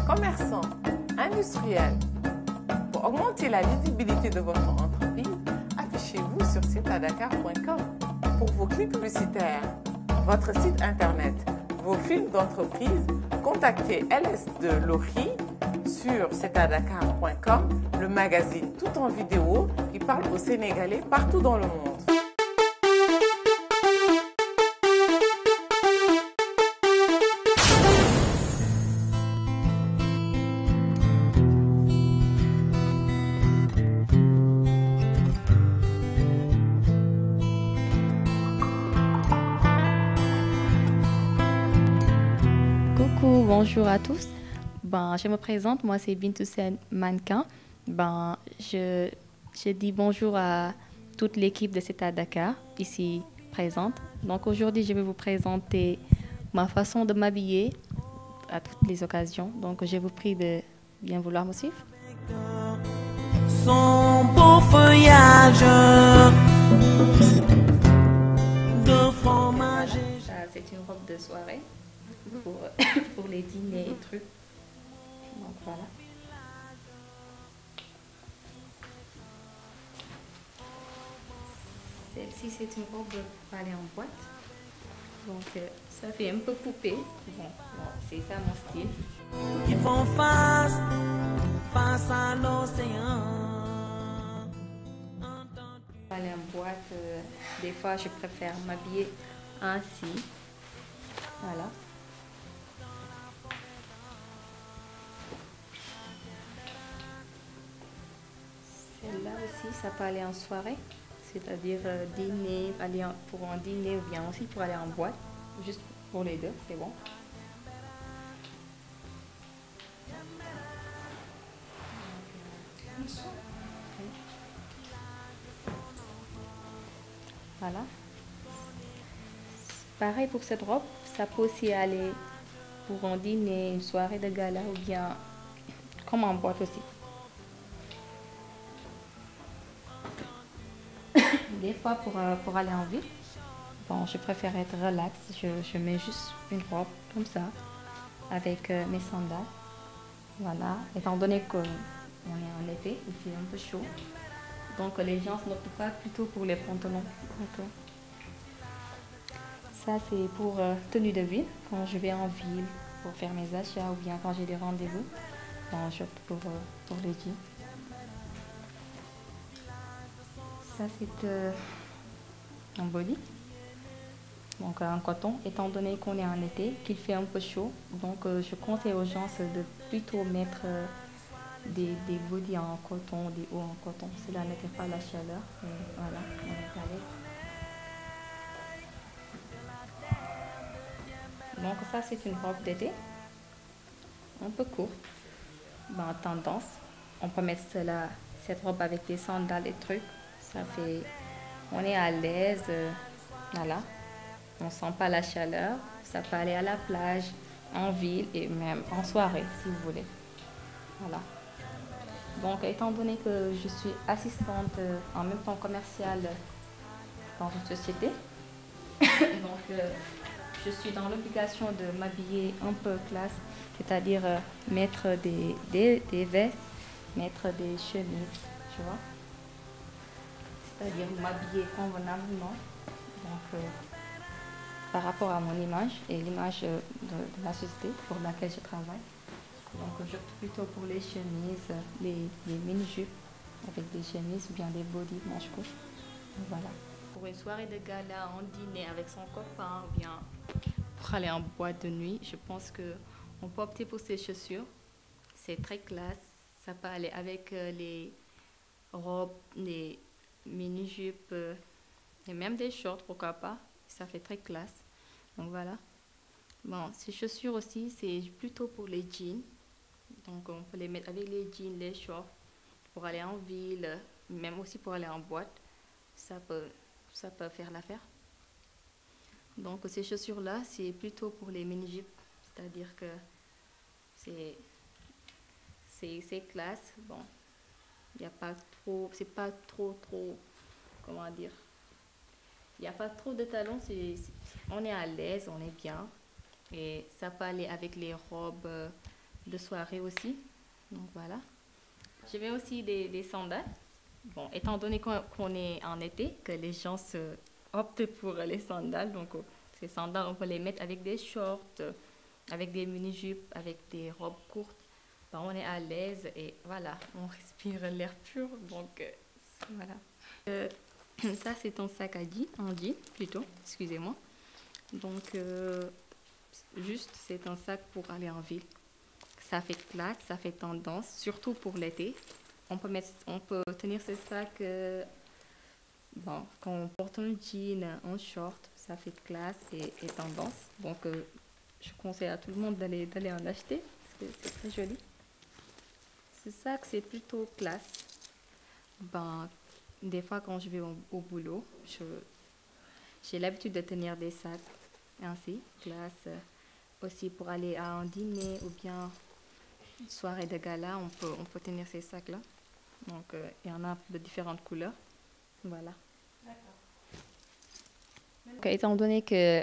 commerçants, industriels. Pour augmenter la visibilité de votre entreprise, affichez-vous sur cetadakar.com. Pour vos clips publicitaires, votre site internet, vos films d'entreprise, contactez LS de Lori sur cetadakar.com, le magazine tout en vidéo qui parle aux Sénégalais partout dans le monde. Coucou, bonjour à tous. Je me présente, moi c'est Bintou Sen Mannequin. Je dis bonjour à toute l'équipe de CETA Dakar, ici présente. Donc aujourd'hui, je vais vous présenter ma façon de m'habiller à toutes les occasions. Donc je vous prie de bien vouloir me suivre. Son beau feuillage de fromage. Ça, c'est une robe de soirée pour les dîners et trucs. Donc voilà. Celle-ci, c'est une robe pour aller en boîte. Donc ça fait un peu poupée. Bon, c'est ça mon style. Ils font face à l'océan. Pour aller en boîte, des fois je préfère m'habiller ainsi. Voilà. Celle-là aussi, ça peut aller en soirée, c'est-à-dire dîner, pour un dîner ou bien aussi pour aller en boîte, juste pour les deux, c'est bon. Voilà. Pareil pour cette robe, ça peut aussi aller pour un dîner, une soirée de gala ou bien comme en boîte aussi. Des fois pour aller en ville, je préfère être relax, je mets juste une robe comme ça avec mes sandales. Voilà, étant donné qu'on est en été, il fait un peu chaud, donc les gens n'optent pas plutôt pour les pantalons. Okay. Ça c'est pour tenue de ville, quand je vais en ville pour faire mes achats ou bien quand j'ai des rendez-vous, j'opte pour les jeans. Ça c'est un body, donc en coton, étant donné qu'on est en été, qu'il fait un peu chaud, donc je conseille aux gens de plutôt mettre des bodys en coton, des hauts en coton, cela n'attire pas la chaleur, et voilà, on est à l'aise. Donc ça c'est une robe d'été, un peu courte, tendance, on peut mettre cette robe avec des sandales et trucs, ça fait, on est à l'aise, voilà, on sent pas la chaleur, ça peut aller à la plage, en ville et même en soirée si vous voulez, voilà. Donc étant donné que je suis assistante en même temps commerciale dans une société, donc je suis dans l'obligation de m'habiller un peu classe, c'est-à-dire mettre des vestes, mettre des chemises, tu vois, c'est-à-dire m'habiller convenablement, donc par rapport à mon image et l'image de la société pour laquelle je travaille. Donc j'opte plutôt pour les chemises, les mini-jupes avec des chemises ou bien des bodys manches courtes. Voilà. Pour une soirée de gala, en dîner avec son copain ou bien pour aller en boîte de nuit, je pense qu'on peut opter pour ces chaussures. C'est très classe, ça peut aller avec les robes, les mini-jupes et même des shorts, pourquoi pas. Ça fait très classe. Donc voilà. Ces chaussures aussi, c'est plutôt pour les jeans. Donc on peut les mettre avec les jeans, les shorts, pour aller en ville, même aussi pour aller en boîte. Ça peut faire l'affaire. Donc ces chaussures-là, c'est plutôt pour les mini-jupes. C'est-à-dire que c'est classe. Bon, il n'y a pas trop, c'est pas trop, comment dire, il n'y a pas trop de talons, on est à l'aise, on est bien. Et ça peut aller avec les robes de soirée aussi. Donc voilà. Je mets aussi des sandales. Bon, étant donné qu'on est en été, que les gens optent pour les sandales, donc ces sandales, on peut les mettre avec des shorts, avec des mini-jupes, avec des robes courtes. Ben, on est à l'aise et voilà, on respire l'air pur, donc voilà. Ça, c'est un sac à jean, en jean plutôt, excusez-moi. Donc, juste, c'est un sac pour aller en ville. Ça fait classe, ça fait tendance, surtout pour l'été. On peut tenir ce sac bon, quand on porte un jean, un short, ça fait classe et tendance. Donc, je conseille à tout le monde d'aller en acheter, parce que c'est très joli. Ce sac, c'est plutôt classe. Ben, des fois, quand je vais au boulot, j'ai l'habitude de tenir des sacs ainsi, classe. Aussi pour aller à un dîner ou bien une soirée de gala, on peut tenir ces sacs-là. Donc, il y en a de différentes couleurs. Voilà. Donc, étant donné que,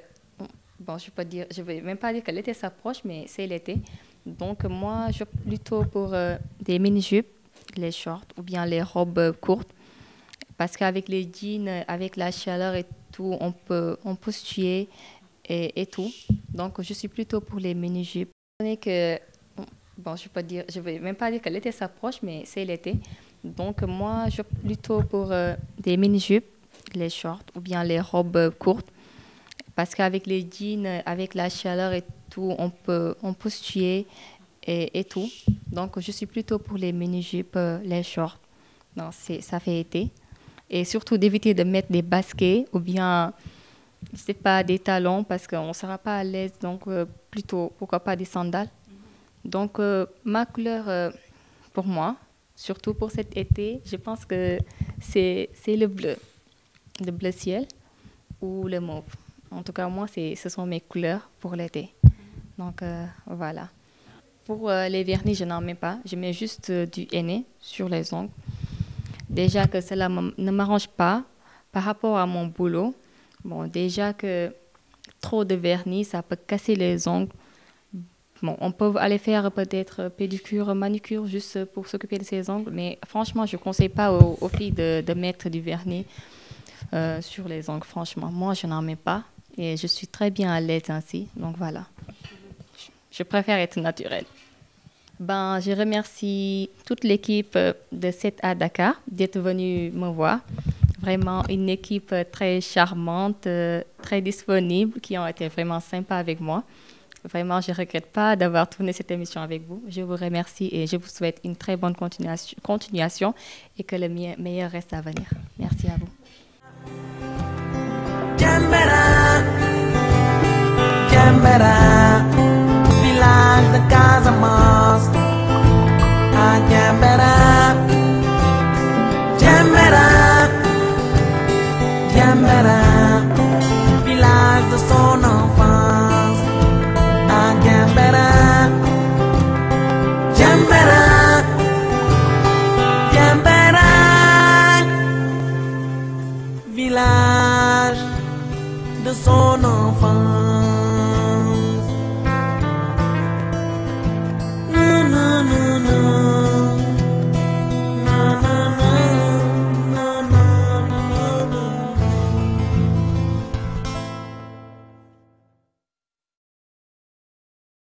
bon, je vais même pas dire que l'été s'approche, mais c'est l'été. Donc, moi, je opte plutôt pour des mini-jupes, les shorts ou bien les robes courtes. Parce qu'avec les jeans, avec la chaleur et tout, on peut se tuer et tout. Donc, je suis plutôt pour les mini-jupes. Étant donné que, bon, je vais même pas dire que l'été s'approche, mais c'est l'été. Donc, moi, je opte plutôt pour des mini-jupes, les shorts ou bien les robes courtes. Parce qu'avec les jeans, avec la chaleur et tout, on peut se tuer et tout. Donc, je suis plutôt pour les mini-jupes, les shorts. Non, ça fait été. Et surtout d'éviter de mettre des baskets ou bien, je sais pas, des talons parce qu'on ne sera pas à l'aise. Donc, plutôt, pourquoi pas des sandales. Donc, ma couleur, pour moi, surtout pour cet été, je pense que c'est le bleu ciel ou le mauve. En tout cas, moi, ce sont mes couleurs pour l'été. Donc, voilà. Pour les vernis, je n'en mets pas. Je mets juste du henné sur les ongles. Déjà que cela ne m'arrange pas par rapport à mon boulot. Bon, déjà que trop de vernis, ça peut casser les ongles. Bon, on peut aller faire peut-être pédicure, manucure, juste pour s'occuper de ses ongles. Mais franchement, je ne conseille pas aux filles de mettre du vernis sur les ongles. Franchement, moi, je n'en mets pas. Et je suis très bien à l'aise ainsi. Donc, voilà. Je préfère être naturelle. Ben, je remercie toute l'équipe de 7A Dakar d'être venue me voir. Vraiment une équipe très charmante, très disponible, qui ont été vraiment sympas avec moi. Vraiment, je ne regrette pas d'avoir tourné cette émission avec vous. Je vous remercie et je vous souhaite une très bonne continuation et que le meilleur reste à venir. Merci à vous. Village de Casamance.